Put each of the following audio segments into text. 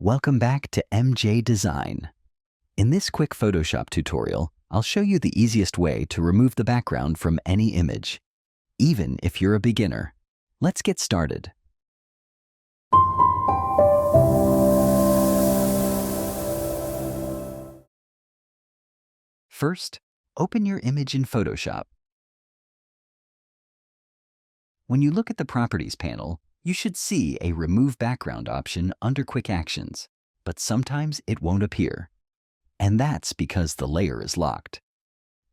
Welcome back to MJ Design. In this quick Photoshop tutorial, I'll show you the easiest way to remove the background from any image, even if you're a beginner. Let's get started. First, open your image in Photoshop. When you look at the Properties panel, you should see a Remove Background option under Quick Actions, but sometimes it won't appear. And that's because the layer is locked.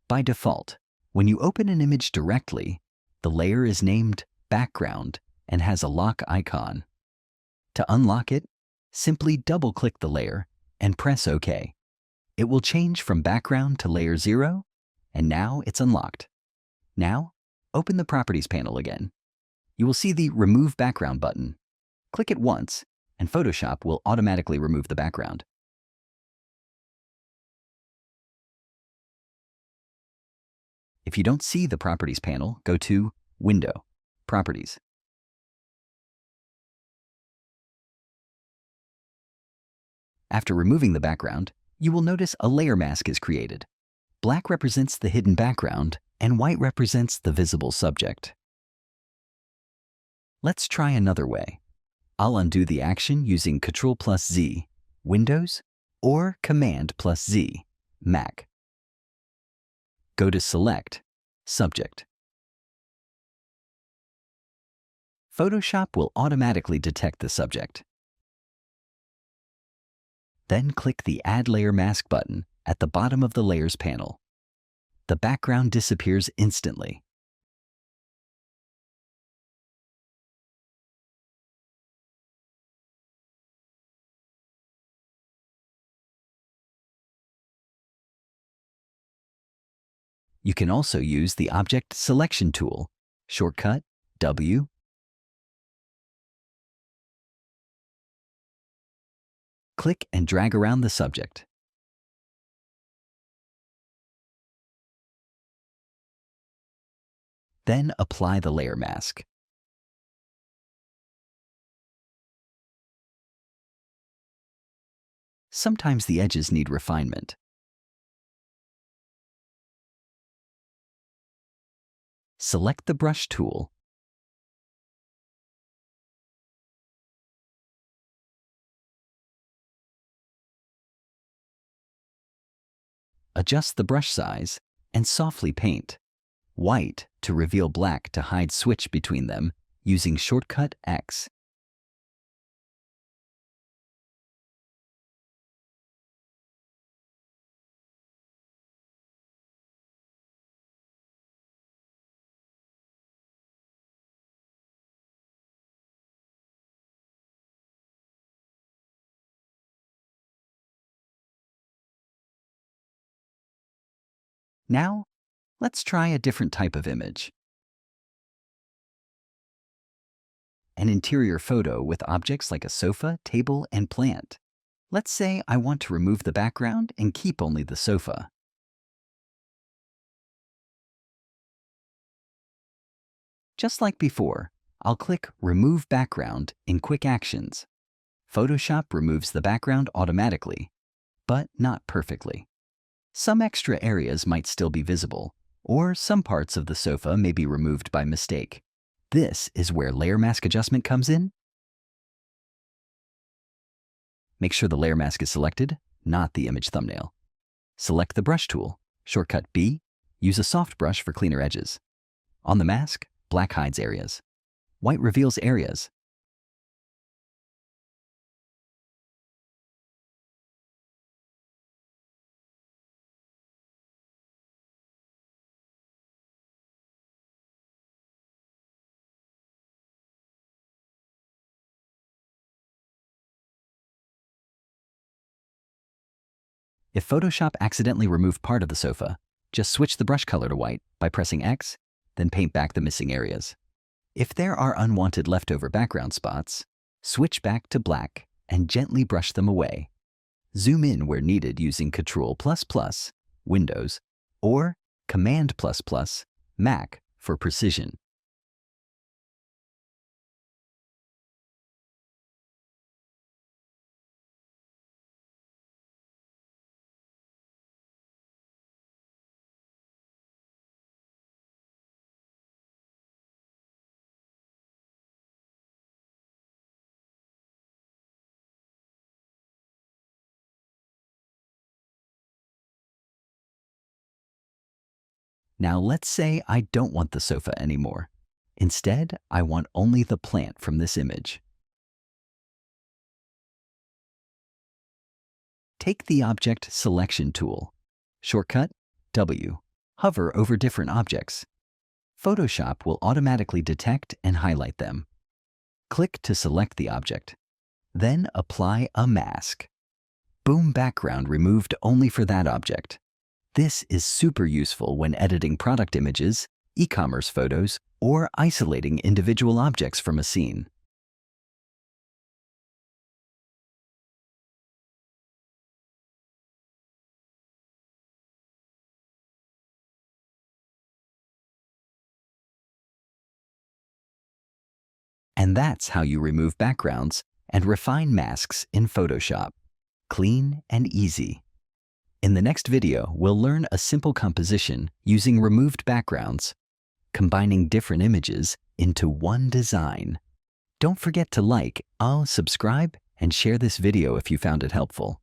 By default, when you open an image directly, the layer is named Background and has a lock icon. To unlock it, simply double-click the layer and press OK. It will change from background to layer 0, and now it's unlocked. Now, open the Properties panel again. You will see the Remove Background button. Click it once, and Photoshop will automatically remove the background. If you don't see the Properties panel, go to Window, Properties. After removing the background, you will notice a layer mask is created. Black represents the hidden background, and white represents the visible subject. Let's try another way. I'll undo the action using Ctrl+Z, Windows, or Command+Z, Mac. Go to Select, Subject. Photoshop will automatically detect the subject. Then click the Add Layer Mask button at the bottom of the Layers panel. The background disappears instantly. You can also use the Object Selection tool, shortcut W. Click and drag around the subject. Then apply the layer mask. Sometimes the edges need refinement. Select the Brush tool. Adjust the brush size and softly paint. White to reveal black to hide switch between them using shortcut X. Now, let's try a different type of image. An interior photo with objects like a sofa, table, and plant. Let's say I want to remove the background and keep only the sofa. Just like before, I'll click Remove Background in Quick Actions. Photoshop removes the background automatically, but not perfectly. Some extra areas might still be visible, or some parts of the sofa may be removed by mistake. This is where Layer Mask Adjustment comes in. Make sure the layer mask is selected, not the image thumbnail. Select the Brush tool, shortcut B, use a soft brush for cleaner edges. On the mask, black hides areas. White reveals areas. If Photoshop accidentally removed part of the sofa, just switch the brush color to white by pressing X, then paint back the missing areas. If there are unwanted leftover background spots, switch back to black and gently brush them away. Zoom in where needed using Ctrl++, Windows, or Command++, Mac for precision. Now let's say I don't want the sofa anymore. Instead, I want only the plant from this image. Take the Object Selection tool. Shortcut W. Hover over different objects. Photoshop will automatically detect and highlight them. Click to select the object. Then apply a mask. Boom background removed only for that object. This is super useful when editing product images, e-commerce photos, or isolating individual objects from a scene. And that's how you remove backgrounds and refine masks in Photoshop. Clean and easy. In the next video, we'll learn a simple composition using removed backgrounds, combining different images into one design. Don't forget to like, subscribe, and share this video if you found it helpful.